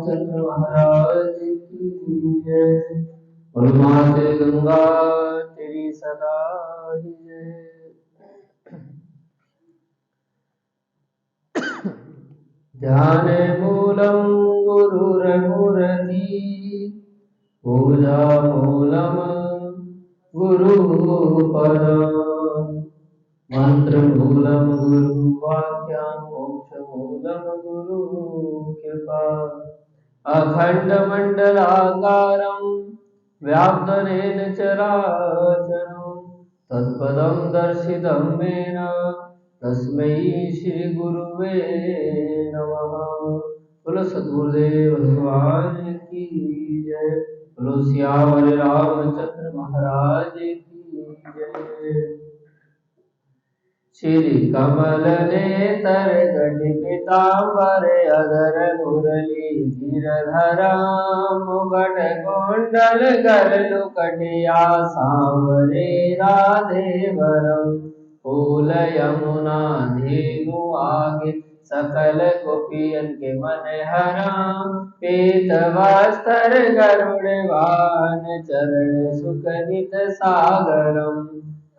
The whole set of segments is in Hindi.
रामचंद्र महाराज की जय। बोलो माते गंगा तेरी सदा ही जय। ध्यान मूलम गुरुरमूर्ति पूजा मूलम गुरुपदम् मंत्र मूलम गुरु वाक्यं मोक्ष मूलम गुरु कृपा। अखंड मंडलाकारं व्याप्तनेन चराचरं तत्पदं दर्शितं येन तस्मै श्री गुरुवे नमः। बोलो सद्गुरुदेव भगवान की जय। बोलो सियावर रामचंद्र महाराज की जय। श्री कमल नेतर गति पीतांबर अधर मुरली गिरधरा मुगट कुंडल गरलु कटिया सांवरे राधे वरम फूल यमुना धेनु आगे सकल गोपियन के मन हरा पीत वस्त्र गरुड़ वाहन चरण सुखनित सागरम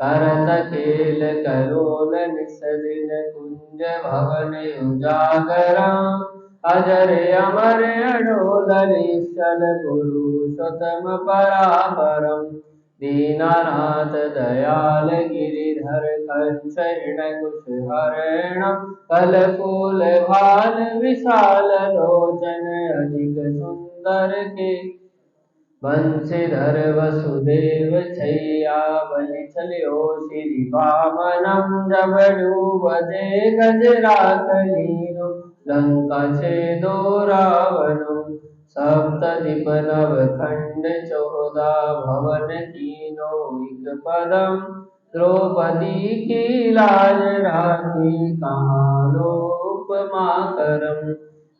करत खेल करोल निसदिन कुंज भवन उजागरा अजर अमर अडोल निश्चल पुरुषोत्तम परापरम दीनानाथ दयाल गिरिधर कंस कुश हरण कलकूल भाल विशाल लोचन अधिक सुंदर के बंशीधर वसुदेव छैया बलि चलियो श्री वामनम जब डूबते गजरात लीनो लंका छेदो रावणम सप्तदीप नव खंड 14 भवन कीनो एक पदम द्रौपदी की लाज राखी कहाँ लोपमा करम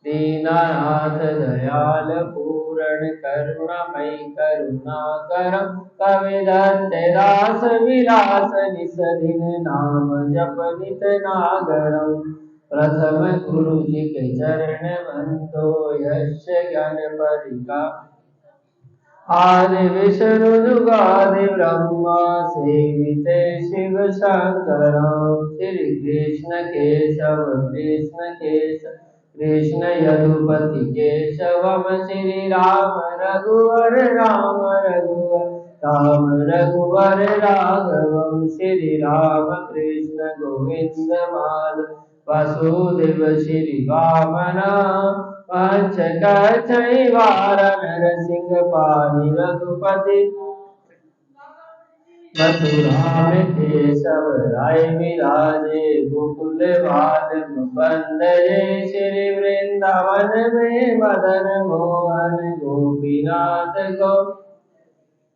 दीनानाथ दयाल पूरण करुणामयी करुणाकरम कविदत्त दास विलास निसदिन नाम जप नित नागरम प्रथम गुरु जी के चरण बंदो यश ज्ञान परिका आदि विष्णु जुगादि ब्रह्मा सेविते शिव शंकर श्री कृष्ण केशव कृष्ण यदुपति केशवम श्री राम रघुवर राघवम श्री राम कृष्ण गोविंद माल वासुदेव श्री वामना पंच कछवार नरसिंह पाहि रघुपति मथुरा में केशव राय विराजे गोकुल बाल मुकुंद श्री वृंदावन में मदन मोहन गोपीनाथ गो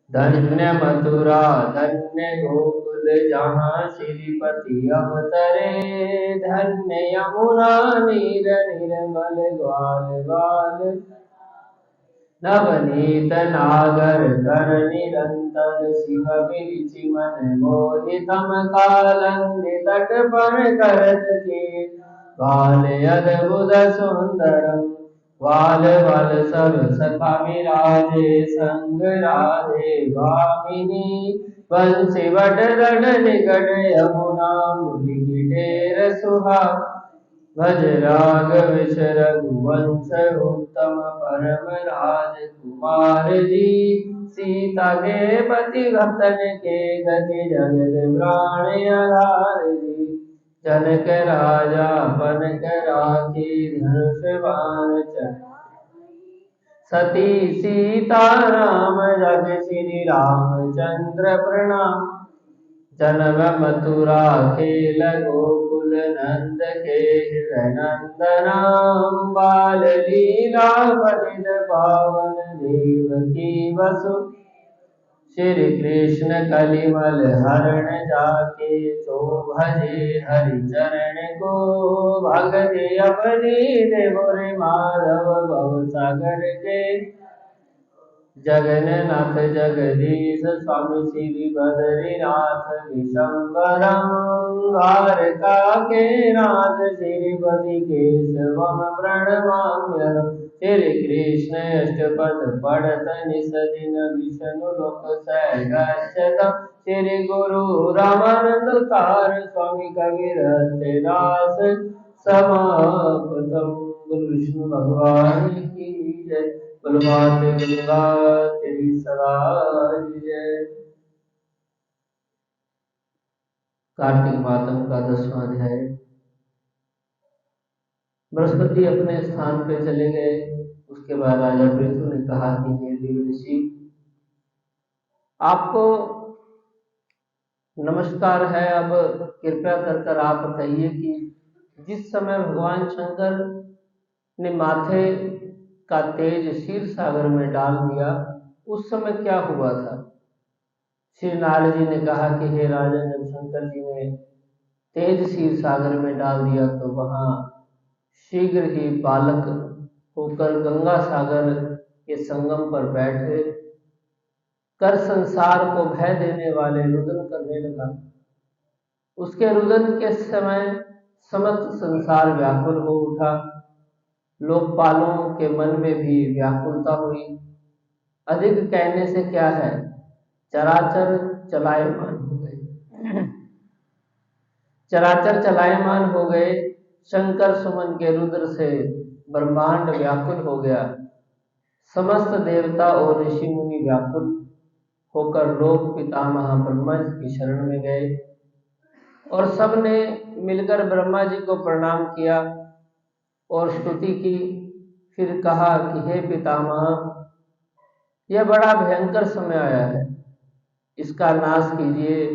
धन्य मथुरा धन्य गोकुल जहाँ श्रीपति अवतरे धन्य यमुना नीर निर्मल ग्वाल बाल नवनीत नागर कर निरंतर शिव विरिचि मन मोहितम कालंदि तट पर करत के बाल अद्भुत सुंदरम वाल वाल सब सखा विराजे संग राधे भामिनी बंसी वट रण निकट यमुना मुनि गिटेर सुहा भज राघव रघुवंश उत्तम परम राज कुमार जी सीता के पति भक्तन के गति जगत प्राण आधार जी जनक राजा पन राखी धनुष बाण सती सीता राम जग श्री रामचंद्र प्रणाम जन्म मथुरा खेल गोकुल नंद के हृदय नंदनाम बाल लीला पतित पावन देवकी वसु श्री कृष्ण कलिमल हरण जाके तो भजे हरि चरण को भगति अपनी देवरे माधव भव सागर के जगन्नाथ जगदीश स्वामी श्री बद्रीनाथ विशंबरम द्वारका के नाथ श्रीपति केशवम प्रणमाम्यहम् श्री कृष्ण अष्टपद पढ़त निसदिन विष्णु लोक सहगच्छतम् श्री गुरु रामानंद कार स्वामी कबीर दास समापतम। गुरु विष्णु भगवान की जय। बलवाते गंगा तेरी सदा जय। कार्तिक मातम का 10वां अध्याय। बृहस्पति अपने स्थान पे चले गए। उसके बाद राजा पृथु ने कहा कि हे देव ऋषि, आपको नमस्कार है। अब कृपया कर आप बताइए कि जिस समय भगवान शंकर ने माथे का तेज क्षीर सागर में डाल दिया, उस समय क्या हुआ था। श्री नारद जी ने कहा कि हे राजन, जब शंकर जी ने तेज क्षीर सागर में डाल दिया तो वहां शीघ्र ही बालक होकर गंगा सागर के संगम पर बैठे कर संसार को भय देने वाले रुदन करने लगा। उसके रुदन के समय समस्त संसार व्याकुल हो उठा। लोकपालों के मन में भी व्याकुलता हुई। अधिक कहने से क्या है, चराचर चलायमान हो गए। चराचर चलायमान हो गए। शंकर सुमन के रुद्र से ब्रह्मांड व्याकुल हो गया। समस्त देवता और ऋषि मुनि व्याकुल होकर लोक पितामह ब्रह्मा जी की शरण में गए और सबने मिलकर ब्रह्मा जी को प्रणाम किया और स्तुति की। फिर कहा कि हे पितामह, यह बड़ा भयंकर समय आया है, इसका नाश कीजिए।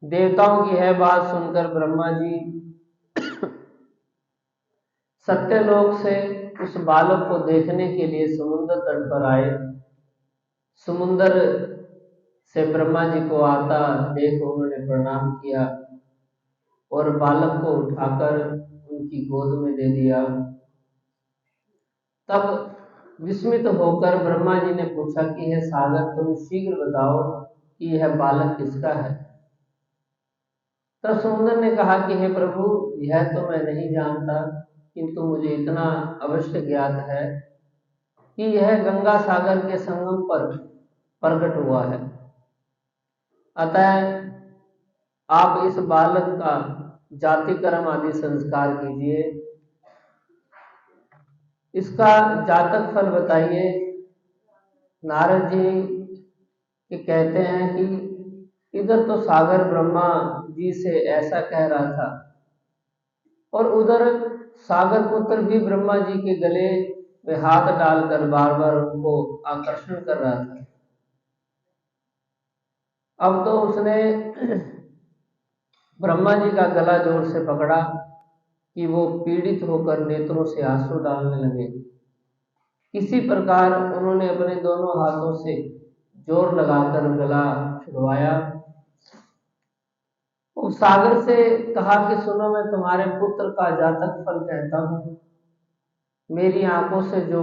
देवताओं की यह बात सुनकर ब्रह्मा जी सत्यलोक से उस बालक को देखने के लिए समुद्र तट पर आए। समुद्र से ब्रह्मा जी को आता देख उन्होंने प्रणाम किया और बालक को उठाकर उनकी गोद में दे दिया। तब विस्मित होकर ब्रह्मा जी ने पूछा कि हे सागर, तुम शीघ्र बताओ कि यह बालक किसका है। तब समुद्र ने कहा कि हे प्रभु, यह तो मैं नहीं जानता, किंतु मुझे इतना अवश्य ज्ञात है कि यह गंगा सागर के संगम पर प्रकट हुआ है। अतः आप इस बालक का जातिकर्म आदि संस्कार कीजिए। इसका जातक फल बताइए। नारद जी के कहते हैं कि इधर तो सागर ब्रह्मा जी से ऐसा कह रहा था और उधर सागर पुत्र भी ब्रह्मा जी के गले में हाथ डालकर बार बार उनको आकर्षण कर रहा था। अब तो उसने ब्रह्मा जी का गला जोर से पकड़ा कि वो पीड़ित होकर नेत्रों से आंसू डालने लगे। किसी प्रकार उन्होंने अपने दोनों हाथों से जोर लगाकर गला छुड़वाया। उस सागर से कहा कि सुनो, मैं तुम्हारे पुत्र का जातक फल कहता हूँ। मेरी आंखों से जो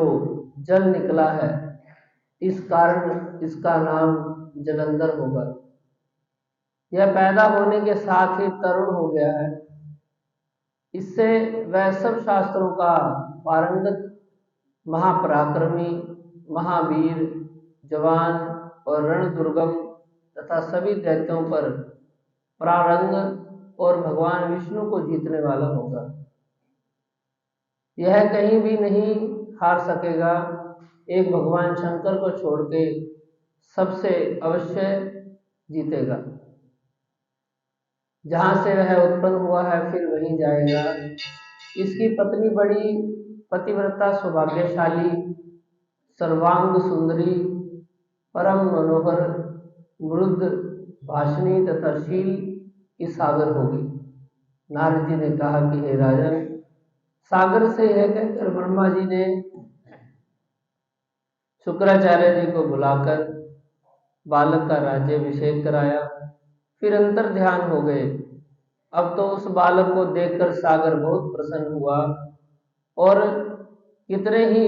जल निकला है, इस कारण इसका नाम जलंधर होगा। यह पैदा होने के साथ ही तरुण हो गया है। इससे वह सब शास्त्रों का पारंगत, महापराक्रमी, महावीर, जवान और रण दुर्गम तथा सभी दैत्यों पर प्रारंग और भगवान विष्णु को जीतने वाला होगा। यह कहीं भी नहीं हार सकेगा। एक भगवान शंकर को छोड़ के सबसे अवश्य जीतेगा। जहां से वह उत्पन्न हुआ है फिर वहीं जाएगा। इसकी पत्नी बड़ी पतिव्रता, सौभाग्यशाली, सर्वांग सुंदरी, परम मनोहर, मृद भाषणी तथा शील की सागर होगी। नारद जी ने कहा कि हे राजन, सागर से यह कहकर ब्रह्मा जी ने शुक्राचार्य जी को बुलाकर बालक का राज्याभिषेक कराया। फिर अंतर ध्यान हो गए। अब तो उस बालक को देखकर सागर बहुत प्रसन्न हुआ और कितने ही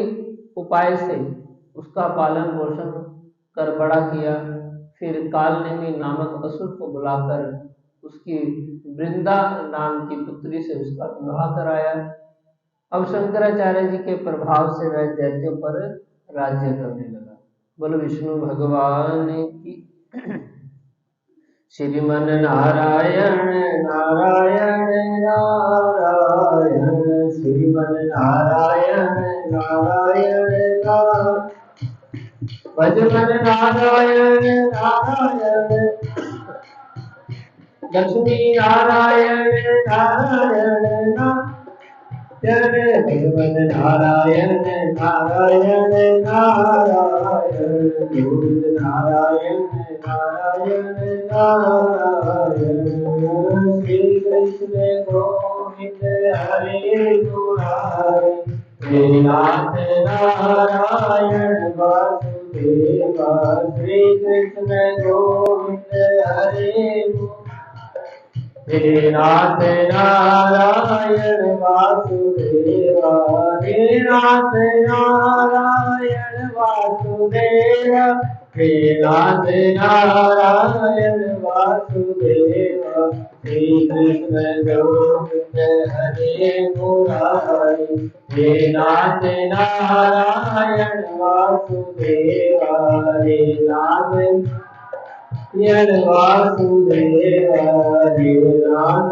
उपाय से उसका पालन पोषण कर बड़ा किया। फिर कालनेमी नामक असुर को बुलाकर उसकी वृंदा नाम की पुत्री से उसका विवाह कराया। अब शंकराचार्य जी के प्रभाव से वह दैत्यों पर राज्य करने लगा। बोलो विष्णु भगवान की। श्रीमन नारायण नारायण नारायण, श्रीमन नारायण नारायण नारायण, भजमन नारायण नारायण, लक्ष्मी नारायण नारायण नारायण, भगवन नारायण नारायण नारायण, गोविंद नारायण नारायण नारायण, श्री कृष्ण गोविंद हरे मुरारे, हे नाथ नारायण वासुदेवा, श्री कृष्ण गोविंद हरे हे नाथ नारायण वासुदेवा, हे नाथ नारायण वासुदेवा, हे नाथ नारायण वासुदेवा, श्री कृष्ण गोविंद हरे मुरारी, हे नाथ नारायण वासुदेवा, हे नाथ वासुदेवा, हे नाथ